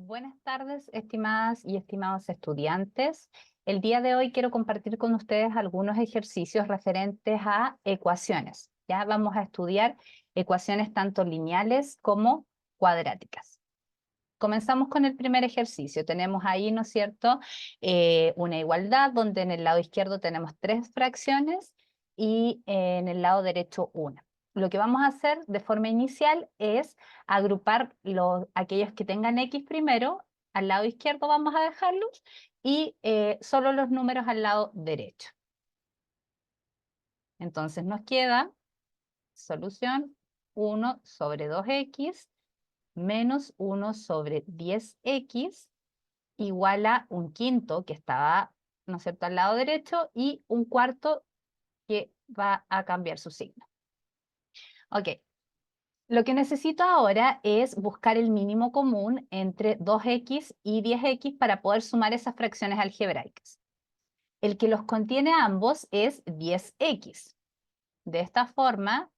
Buenas tardes, estimadas y estimados estudiantes. El día de hoy quiero compartir con ustedes algunos ejercicios referentes a ecuaciones. Ya vamos a estudiar ecuaciones tanto lineales como cuadráticas. Comenzamos con el primer ejercicio. Tenemos ahí, ¿no es cierto?, una igualdad donde en el lado izquierdo tenemos 3 fracciones y en el lado derecho una. Lo que vamos a hacer de forma inicial es agrupar aquellos que tengan X primero, al lado izquierdo vamos a dejarlos, y solo los números al lado derecho. Entonces nos queda solución 1 sobre 2x menos 1 sobre 10x igual a un quinto que estaba, ¿no es cierto?, al lado derecho y un cuarto que va a cambiar su signo. Ok, lo que necesito ahora es buscar el mínimo común entre 2x y 10x para poder sumar esas fracciones algebraicas. El que los contiene a ambos es 10x. De esta forma,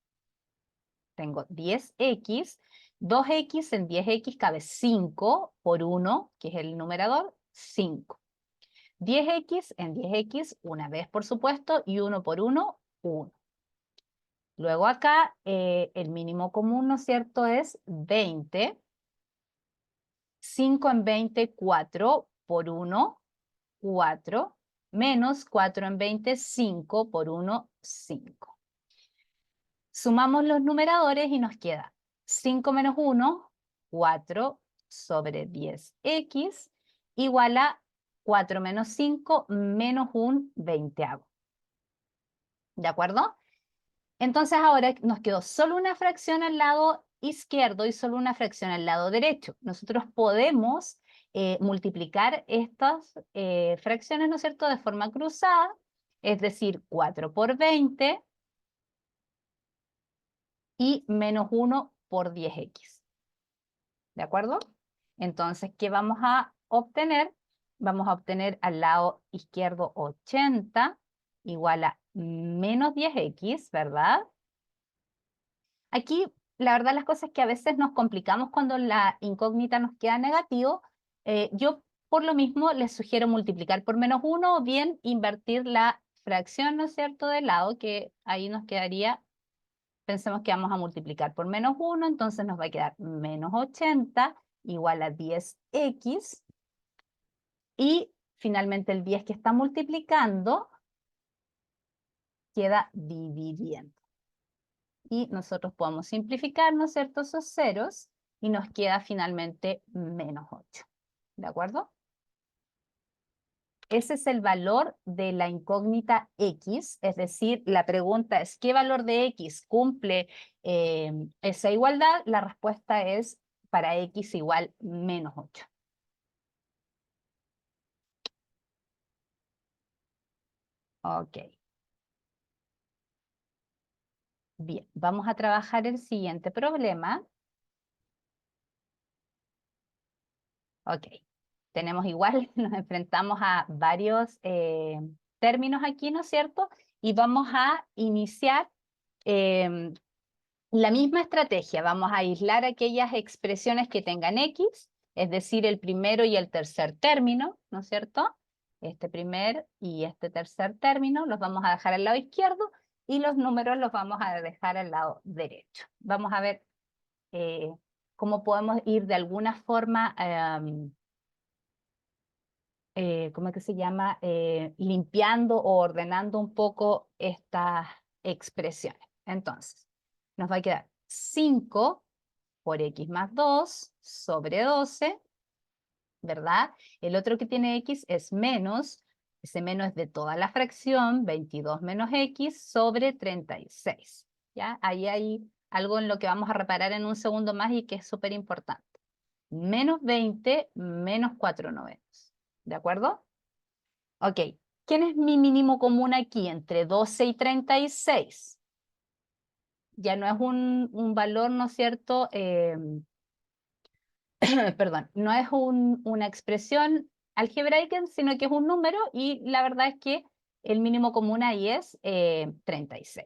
tengo 10x, 2x en 10x cabe 5 por 1, que es el numerador, 5. 10x en 10x, una vez por supuesto, y 1 por 1, 1. Luego acá el mínimo común, ¿no es cierto?, es 20. 5 en 20, 4 por 1, 4. Menos 4 en 20, 5 por 1, 5. Sumamos los numeradores y nos queda 5 menos 1, 4 sobre 10x, igual a 4 menos 5 menos un veinteavo. ¿De acuerdo? Entonces ahora nos quedó solo una fracción al lado izquierdo y solo una fracción al lado derecho. Nosotros podemos multiplicar estas fracciones, ¿no es cierto?, de forma cruzada, es decir, 4 por 20 y menos 1 por 10x. ¿De acuerdo? Entonces, ¿qué vamos a obtener? Vamos a obtener al lado izquierdo 80 igual a menos 10x, ¿verdad? Aquí, la verdad, las cosas es que a veces nos complicamos cuando la incógnita nos queda negativo. Yo, por lo mismo, les sugiero multiplicar por menos 1 o bien invertir la fracción, ¿no es cierto?, de lado, que ahí nos quedaría, pensemos que vamos a multiplicar por menos 1, entonces nos va a quedar menos 80 igual a 10x, y finalmente el 10 que está multiplicando queda dividiendo. Y nosotros podemos simplificar, ¿no es cierto?, esos ceros, y nos queda finalmente menos 8. ¿De acuerdo? Ese es el valor de la incógnita x, es decir, la pregunta es, ¿qué valor de x cumple esa igualdad? La respuesta es para x igual menos 8. Ok. Bien, vamos a trabajar el siguiente problema. Ok, tenemos igual, nos enfrentamos a varios términos aquí, ¿no es cierto? Y vamos a iniciar la misma estrategia. Vamos a aislar aquellas expresiones que tengan X, es decir, el primero y el tercer término, ¿no es cierto? Este primer y este tercer término los vamos a dejar al lado izquierdo y los números los vamos a dejar al lado derecho. Vamos a ver cómo podemos ir de alguna forma ¿cómo es que se llama? Limpiando o ordenando un poco estas expresiones. Entonces, nos va a quedar 5 por x más 2 sobre 12, ¿verdad? El otro que tiene x es menos, ese menos es de toda la fracción, 22 menos x sobre 36. ¿Ya? Ahí hay algo en lo que vamos a reparar en un segundo más y que es súper importante. Menos 20 menos 4 novenos. ¿De acuerdo? Ok, ¿quién es mi mínimo común aquí entre 12 y 36? Ya no es un valor, ¿no es cierto? Perdón, no es una expresión algebraica, sino que es un número y la verdad es que el mínimo común ahí es 36.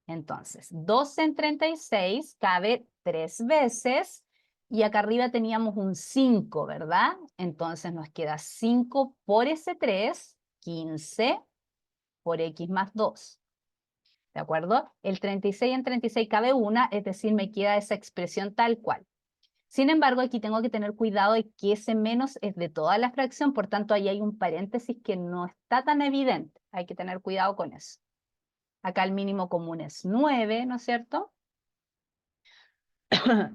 Entonces, 12 en 36 cabe 3 veces, y acá arriba teníamos un 5, ¿verdad? Entonces nos queda 5 por ese 3, 15 por x más 2. ¿De acuerdo? El 36 en 36 cabe una, es decir, me queda esa expresión tal cual. Sin embargo, aquí tengo que tener cuidado de que ese menos es de toda la fracción, por tanto, ahí hay un paréntesis que no está tan evidente. Hay que tener cuidado con eso. Acá el mínimo común es 9, ¿no es cierto?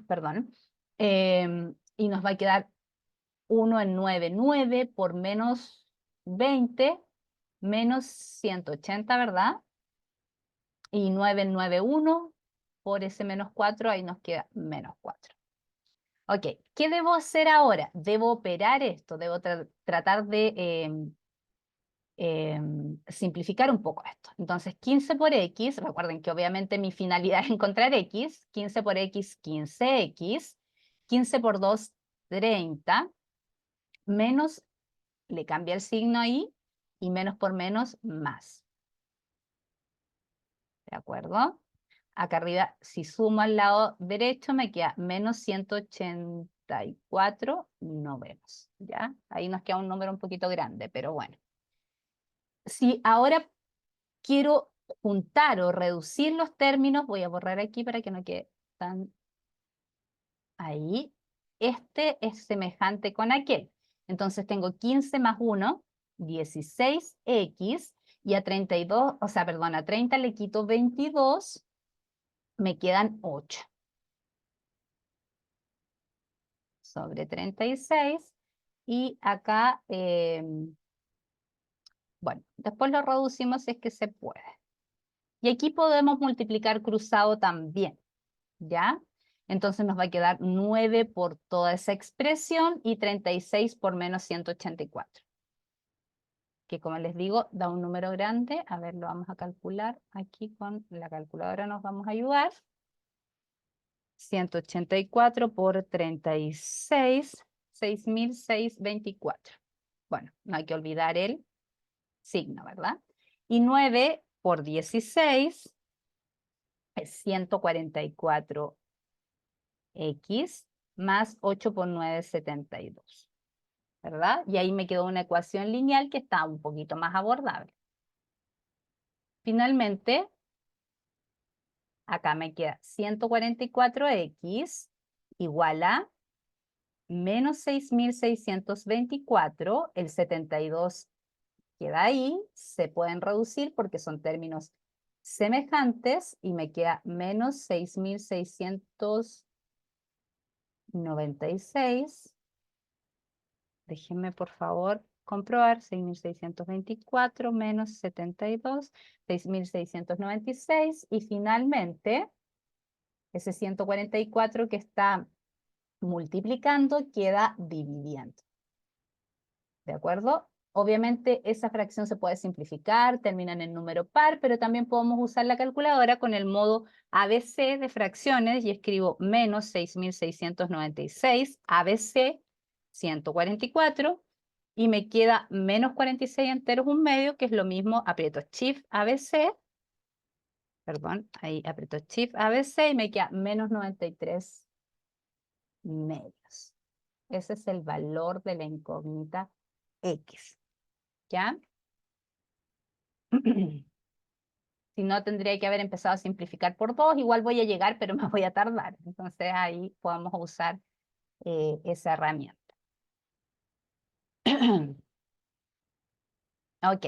Perdón. Y nos va a quedar 1 en 9, 9 por menos 20, menos 180, ¿verdad? Y 9 en 9, 1, por ese menos 4, ahí nos queda menos 4. Ok, ¿qué debo hacer ahora? Debo operar esto, debo tratar de simplificar un poco esto. Entonces, 15 por x, recuerden que obviamente mi finalidad es encontrar x, 15 por x, 15x, 15 por 2, 30, menos, le cambia el signo ahí, y menos por menos, más. ¿De acuerdo? Acá arriba, si sumo al lado derecho, me queda menos 184 novenos, ¿ya? Ahí nos queda un número un poquito grande, pero bueno. Si ahora quiero juntar o reducir los términos, voy a borrar aquí para que no quede tan ahí. Este es semejante con aquel. Entonces tengo 15 más 1, 16x, y a 32, o sea, perdón, a 30 le quito 22, me quedan 8. Sobre 36. Y acá, bueno, después lo reducimos si es que se puede. Y aquí podemos multiplicar cruzado también, ¿ya? Entonces nos va a quedar 9 por toda esa expresión y 36 por menos 184. Que como les digo, da un número grande. A ver, lo vamos a calcular. Aquí con la calculadora nos vamos a ayudar. 184 por 36, 6.624. Bueno, no hay que olvidar el signo, ¿verdad? Y 9 por 16 es 144x más 8 por 9 es 72, ¿verdad? Y ahí me quedó una ecuación lineal que está un poquito más abordable. Finalmente, acá me queda 144x igual a menos 6.624, el 72 queda ahí, se pueden reducir porque son términos semejantes y me queda menos 6.696. Déjenme por favor comprobar, 6.624 menos 72, 6.696 y finalmente ese 144 que está multiplicando queda dividiendo. ¿De acuerdo? Obviamente esa fracción se puede simplificar, termina en el número par, pero también podemos usar la calculadora con el modo ABC de fracciones y escribo menos 6.696 ABC 144 y me queda menos 46 enteros un medio, que es lo mismo, aprieto Shift ABC, perdón, ahí aprieto Shift ABC y me queda menos 93 medios. Ese es el valor de la incógnita X. ¿Ya? Si no, tendría que haber empezado a simplificar por 2. Igual voy a llegar, pero me voy a tardar. Entonces ahí podemos usar esa herramienta. Ok.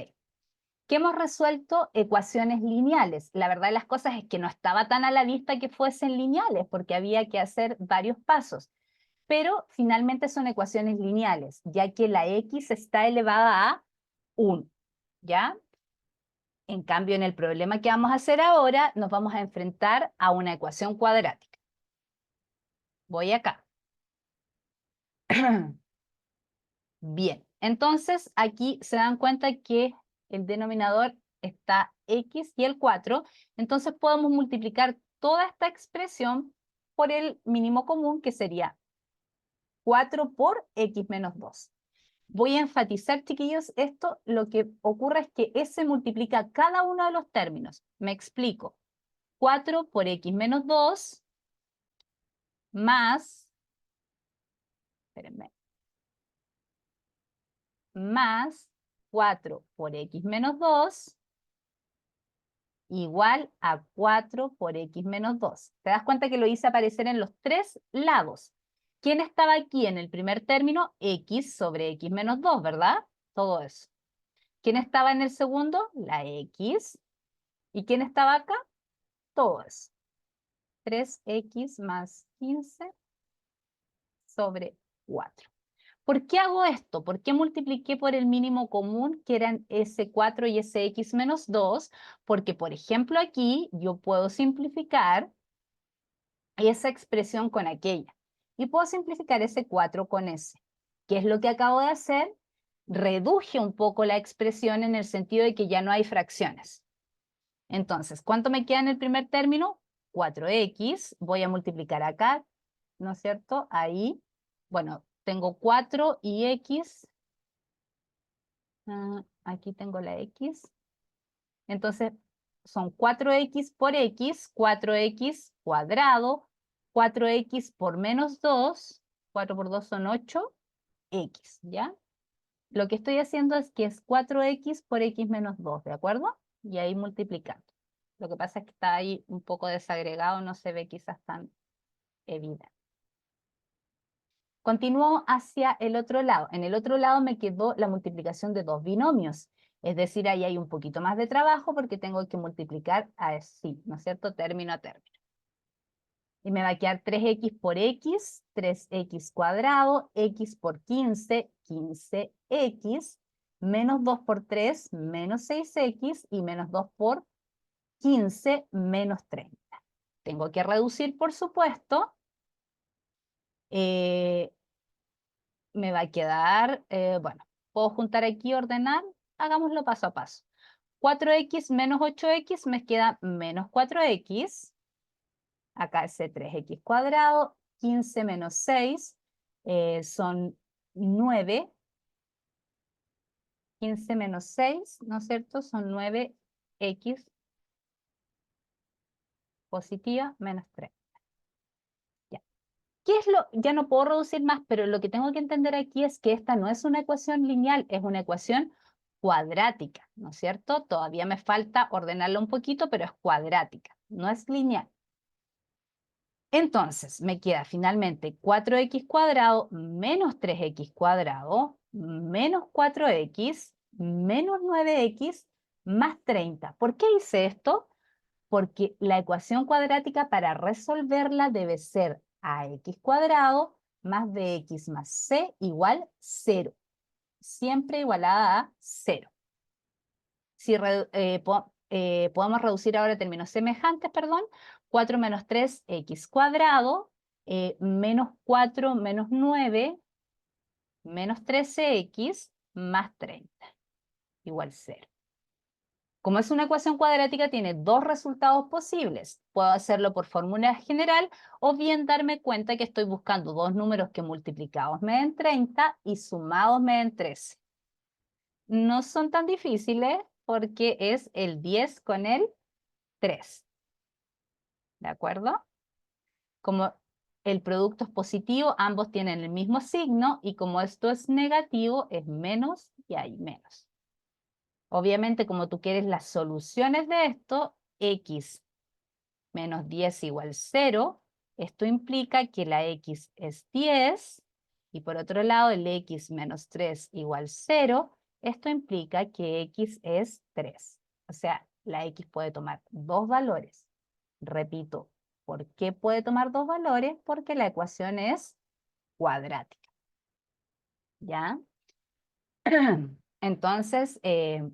¿Qué hemos resuelto? Ecuaciones lineales. La verdad de las cosas es que no estaba tan a la vista que fuesen lineales, porque había que hacer varios pasos. Pero finalmente son ecuaciones lineales, ya que la X está elevada a 1. ¿Ya? En cambio, en el problema que vamos a hacer ahora, nos vamos a enfrentar a una ecuación cuadrática. Voy acá. Bien, entonces aquí se dan cuenta que el denominador está x y el 4, entonces podemos multiplicar toda esta expresión por el mínimo común, que sería 4 por x menos 2. Voy a enfatizar, chiquillos, esto, lo que ocurre es que S multiplica cada uno de los términos. Me explico. 4 por x menos 2 más espérenme, más 4 por x menos 2 igual a 4 por x menos 2. ¿Te das cuenta que lo hice aparecer en los tres lados? ¿Quién estaba aquí en el primer término? X sobre x menos 2, ¿verdad? Todo eso. ¿Quién estaba en el segundo? La x. ¿Y quién estaba acá? Todo eso. 3x más 15 sobre 4. ¿Por qué hago esto? ¿Por qué multipliqué por el mínimo común, que eran ese 4 y ese x menos 2? Porque, por ejemplo, aquí yo puedo simplificar esa expresión con aquella. Y puedo simplificar ese 4 con ese. ¿Qué es lo que acabo de hacer? Reduje un poco la expresión en el sentido de que ya no hay fracciones. Entonces, ¿cuánto me queda en el primer término? 4x. Voy a multiplicar acá, ¿no es cierto? Ahí. Bueno, tengo 4 y x. Aquí tengo la x. Entonces, son 4x por x, 4x cuadrado, 4x por menos 2, 4 por 2 son 8x, ¿ya? Lo que estoy haciendo es que es 4x por x menos 2, ¿de acuerdo? Y ahí multiplicando. Lo que pasa es que está ahí un poco desagregado, no se ve quizás tan evidente. Continúo hacia el otro lado. En el otro lado me quedó la multiplicación de dos binomios. Es decir, ahí hay un poquito más de trabajo porque tengo que multiplicar así, ¿no es cierto? Término a término. Y me va a quedar 3x por x, 3x cuadrado, x por 15, 15x, menos 2 por 3, menos 6x, y menos 2 por 15, menos 30. Tengo que reducir, por supuesto. Me va a quedar, bueno, puedo juntar aquí, ordenar, hagámoslo paso a paso. 4x menos 8x me queda menos 4x. Acá ese 3x cuadrado, 15 menos 6 son 9. 15 menos 6, ¿no es cierto? Son 9x positiva menos 3. Ya. ¿Qué es lo? Ya no puedo reducir más, pero lo que tengo que entender aquí es que esta no es una ecuación lineal, es una ecuación cuadrática, ¿no es cierto? Todavía me falta ordenarla un poquito, pero es cuadrática, no es lineal. Entonces, me queda finalmente 4x cuadrado menos 3x cuadrado menos 4x menos 9x más 30. ¿Por qué hice esto? Porque la ecuación cuadrática, para resolverla, debe ser ax cuadrado más bx más c igual 0. Siempre igualada a 0. Si podemos reducir ahora términos semejantes, perdón, 4 menos 3x cuadrado, menos 4 menos 9, menos 13x más 30, igual 0. Como es una ecuación cuadrática, tiene dos resultados posibles. Puedo hacerlo por fórmula general o bien darme cuenta que estoy buscando dos números que multiplicados me den 30 y sumados me den 13. No son tan difíciles porque es el 10 con el 3. ¿De acuerdo? Como el producto es positivo, ambos tienen el mismo signo, y como esto es negativo, es menos y hay menos. Obviamente, como tú quieres las soluciones de esto, x menos 10 igual 0, esto implica que la x es 10, y por otro lado el x menos 3 igual 0, esto implica que x es 3. O sea, la x puede tomar dos valores. Repito, ¿por qué puede tomar dos valores? Porque la ecuación es cuadrática. ¿Ya? Entonces,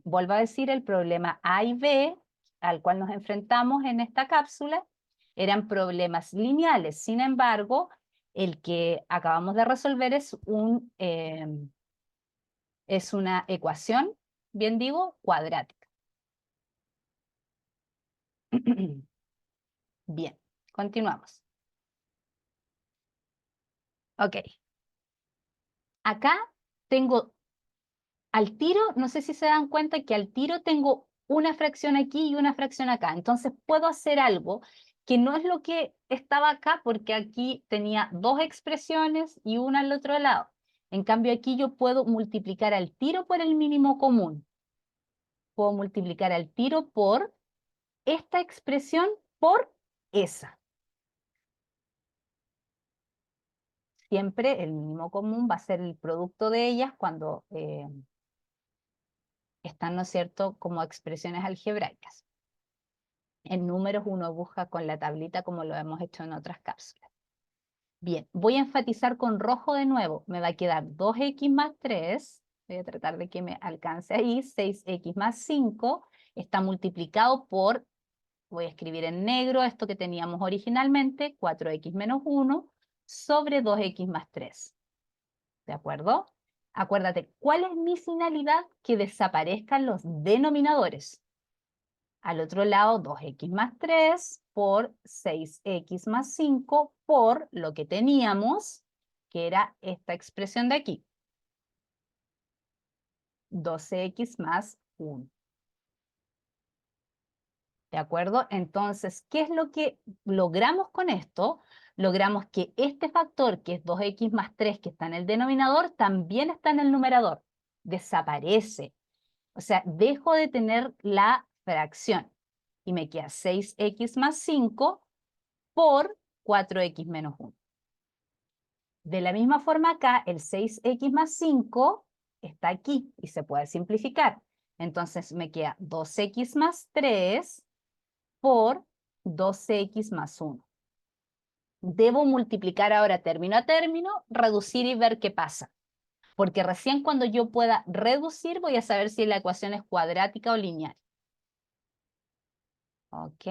vuelvo a decir, el problema A y B al cual nos enfrentamos en esta cápsula eran problemas lineales. Sin embargo, el que acabamos de resolver es una ecuación, bien digo, cuadrática. Bien, continuamos. Ok. Acá tengo al tiro, no sé si se dan cuenta que al tiro tengo una fracción aquí y una fracción acá. Entonces puedo hacer algo que no es lo que estaba acá, porque aquí tenía dos expresiones y una al otro lado. En cambio, aquí yo puedo multiplicar al tiro por el mínimo común. Puedo multiplicar al tiro por esta expresión por esa. Siempre el mínimo común va a ser el producto de ellas cuando están, ¿no es cierto?, como expresiones algebraicas. En números uno busca con la tablita como lo hemos hecho en otras cápsulas. Bien, voy a enfatizar con rojo de nuevo. Me va a quedar 2x más 3. Voy a tratar de que me alcance ahí. 6x más 5 está multiplicado por, voy a escribir en negro esto que teníamos originalmente, 4x menos 1 sobre 2x más 3. ¿De acuerdo? Acuérdate, ¿cuál es mi finalidad? Que desaparezcan los denominadores. Al otro lado, 2x más 3 por 6x más 5 por lo que teníamos, que era esta expresión de aquí. 12x más 1. ¿De acuerdo? Entonces, ¿qué es lo que logramos con esto? Logramos que este factor, que es 2x más 3, que está en el denominador, también está en el numerador. Desaparece. O sea, dejo de tener la fracción. Y me queda 6x más 5 por 4x menos 1. De la misma forma acá, el 6x más 5 está aquí y se puede simplificar. Entonces me queda 2x más 3 por 12x más 1. Debo multiplicar ahora término a término, reducir y ver qué pasa. Porque recién cuando yo pueda reducir voy a saber si la ecuación es cuadrática o lineal. ¿Ok?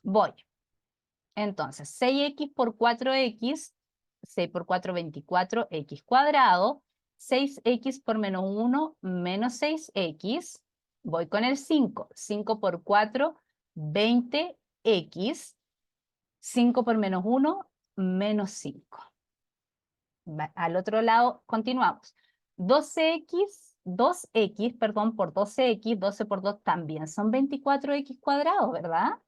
Voy. Entonces, 6x por 4x, 6 por 4, 24x cuadrado, 6x por menos 1, menos 6x, voy con el 5, 5 por 4, 20x, 5 por menos 1, menos 5. Al otro lado, continuamos. 2x, perdón, por 12x, 12 por 2 también son 24x cuadrado, ¿verdad?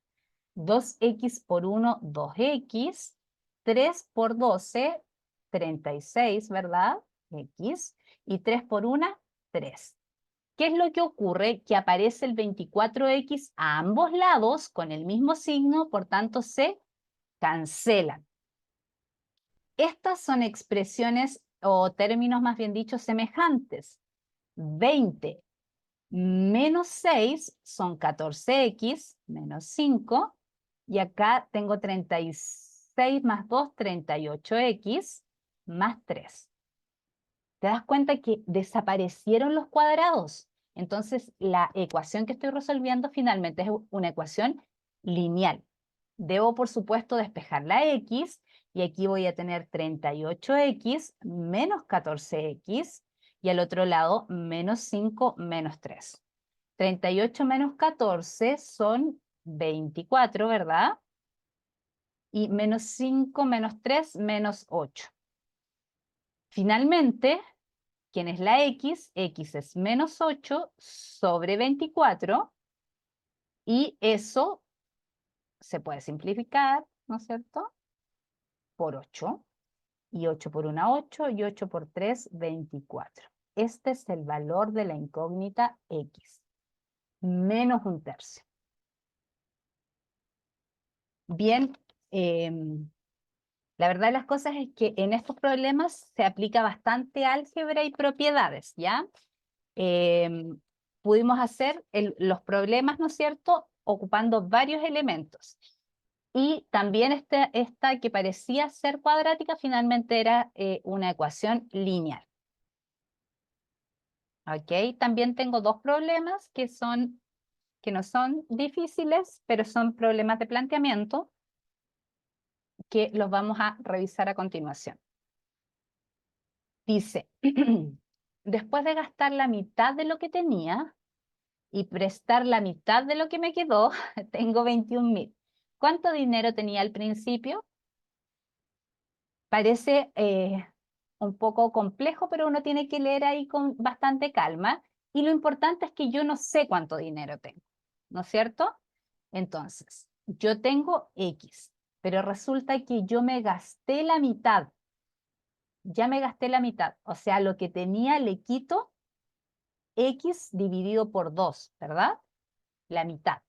2x por 1, 2x, 3 por 12, 36, ¿verdad? X, y 3 por 1, 3. ¿Qué es lo que ocurre? Que aparece el 24x a ambos lados con el mismo signo, por tanto se cancelan. Estas son expresiones o términos más bien dicho semejantes. 20 menos 6 son 14x menos 5. Y acá tengo 36 más 2, 38x más 3. ¿Te das cuenta que desaparecieron los cuadrados? Entonces, la ecuación que estoy resolviendo finalmente es una ecuación lineal. Debo, por supuesto, despejar la x, y aquí voy a tener 38x menos 14x, y al otro lado, menos 5 menos 3. 38 menos 14 son 24, ¿verdad? Y menos 5 menos 3 menos 8. Finalmente, ¿quién es la x? X es menos 8 sobre 24, y eso se puede simplificar, ¿no es cierto? Por 8, y 8 por 1, 8, y 8 por 3, 24. Este es el valor de la incógnita x, menos un tercio. Bien, la verdad de las cosas es que en estos problemas se aplica bastante álgebra y propiedades, ¿ya? Pudimos hacer los problemas, ¿no es cierto?, ocupando varios elementos. Y también esta que parecía ser cuadrática finalmente era una ecuación lineal. ¿Ok? También tengo dos problemas que no son difíciles, pero son problemas de planteamiento que los vamos a revisar a continuación. Dice, después de gastar la mitad de lo que tenía y prestar la mitad de lo que me quedó, tengo 21.000. ¿Cuánto dinero tenía al principio? Parece un poco complejo, pero uno tiene que leer ahí con bastante calma. Y lo importante es que yo no sé cuánto dinero tengo, ¿no es cierto? Entonces, yo tengo X, pero resulta que yo me gasté la mitad. Ya me gasté la mitad. O sea, lo que tenía le quito X dividido por 2, ¿verdad? La mitad.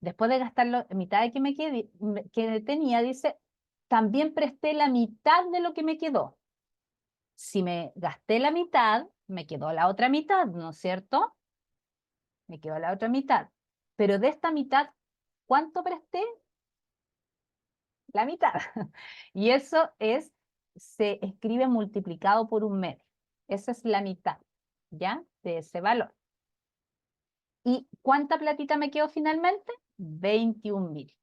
Después de gastar la mitad de que tenía, dice, también presté la mitad de lo que me quedó. Si me gasté la mitad, me quedó la otra mitad, ¿no es cierto? Me quedó la otra mitad. Pero de esta mitad, ¿cuánto presté? La mitad. Y eso se escribe multiplicado por un medio. Esa es la mitad, ¿ya? De ese valor. ¿Y cuánta platita me quedó finalmente? 21.000.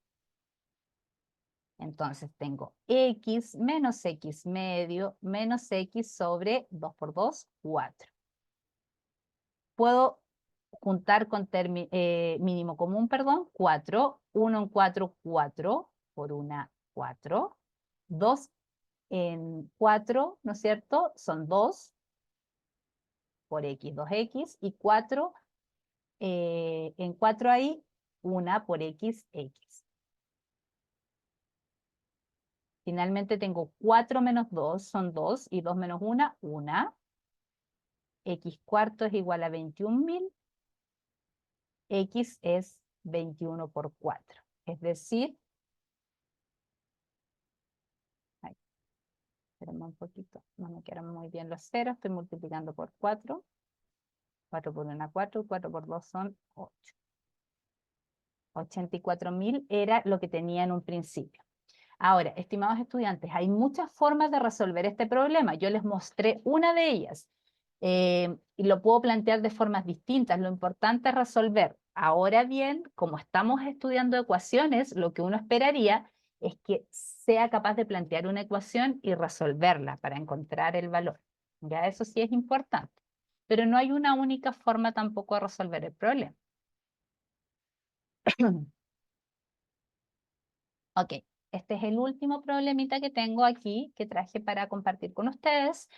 Entonces tengo X menos X medio menos X sobre 2 por 2, 4. Puedo juntar con mínimo común, perdón, 4. 1 en 4, 4. Por una, 4. 2 en 4, ¿no es cierto? Son 2 por X, 2X. Y 4, en 4 ahí, 1 por X, X. Finalmente tengo 4 menos 2, son 2. Y 2 menos 1, 1. X cuarto es igual a 21.000. X es 21 por 4. Es decir, ay, espérenme un poquito, no me quedan muy bien los ceros, estoy multiplicando por 4. 4 por 1, 4, 4 por 2 son 8. 84.000 era lo que tenía en un principio. Ahora, estimados estudiantes, hay muchas formas de resolver este problema. Yo les mostré una de ellas y lo puedo plantear de formas distintas. Lo importante es resolver. Ahora bien, como estamos estudiando ecuaciones, lo que uno esperaría es que sea capaz de plantear una ecuación y resolverla para encontrar el valor. Ya eso sí es importante. Pero no hay una única forma tampoco de resolver el problema. Ok, este es el último problemita que tengo aquí, que traje para compartir con ustedes,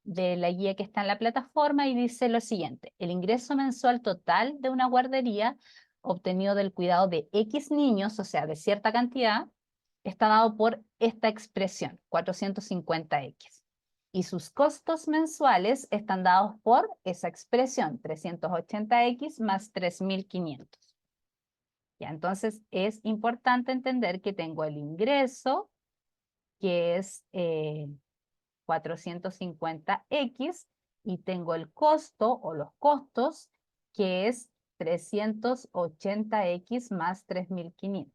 de la guía que está en la plataforma, y dice lo siguiente: el ingreso mensual total de una guardería obtenido del cuidado de X niños, o sea, de cierta cantidad, está dado por esta expresión, 450X. Y sus costos mensuales están dados por esa expresión, 380X más 3.500. Ya, entonces es importante entender que tengo el ingreso, que es 450X, y tengo el costo o los costos, que es 380X más 3.500.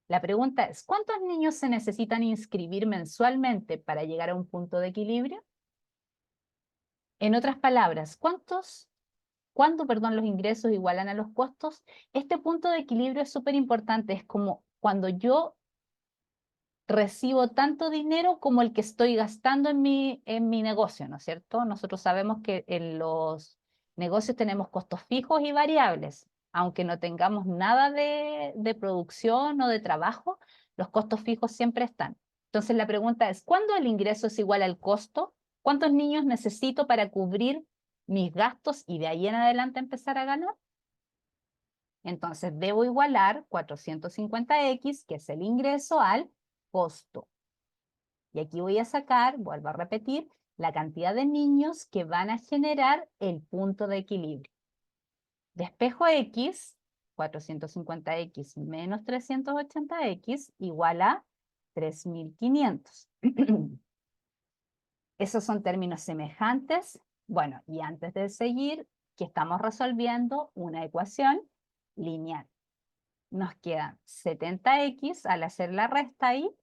La pregunta es, ¿cuántos niños se necesitan inscribir mensualmente para llegar a un punto de equilibrio? En otras palabras, ¿cuándo, los ingresos igualan a los costos? Este punto de equilibrio es súper importante. Es como cuando yo recibo tanto dinero como el que estoy gastando en mi negocio, ¿no es cierto? Nosotros sabemos que en los negocios tenemos costos fijos y variables. Aunque no tengamos nada de producción o de trabajo, los costos fijos siempre están. Entonces la pregunta es, ¿cuándo el ingreso es igual al costo? ¿Cuántos niños necesito para cubrir mis gastos y de ahí en adelante empezar a ganar? Entonces debo igualar 450X, que es el ingreso, al costo. Y aquí voy a sacar, vuelvo a repetir, la cantidad de niños que van a generar el punto de equilibrio. Despejo X, 450X menos 380X, igual a 3.500. Esos son términos semejantes. Bueno, y antes de seguir, que estamos resolviendo una ecuación lineal. Nos quedan 70X al hacer la resta ahí,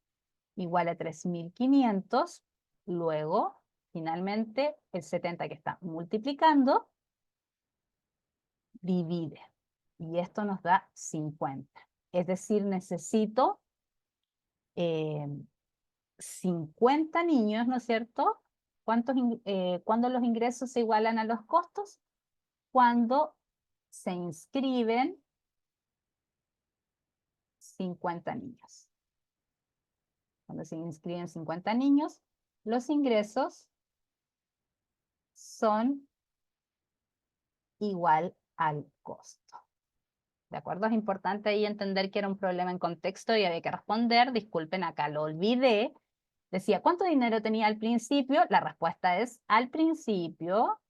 igual a 3.500. Luego, finalmente, el 70 que está multiplicando, divide. Y esto nos da 50. Es decir, necesito 50 niños, ¿no es cierto? ¿Cuándo los ingresos se igualan a los costos? Cuando se inscriben 50 niños. Cuando se inscriben 50 niños, los ingresos son igual al costo. ¿De acuerdo? Es importante ahí entender que era un problema en contexto y había que responder. Disculpen, acá lo olvidé. Decía, ¿cuánto dinero tenía al principio? La respuesta es, al principio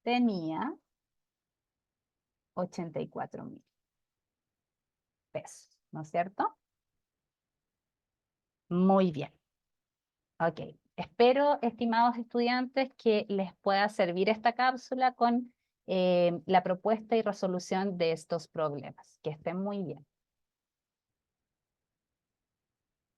tenía 84.000 pesos, ¿no es cierto? Muy bien. Ok. Espero, estimados estudiantes, que les pueda servir esta cápsula con la propuesta y resolución de estos problemas. Que estén muy bien.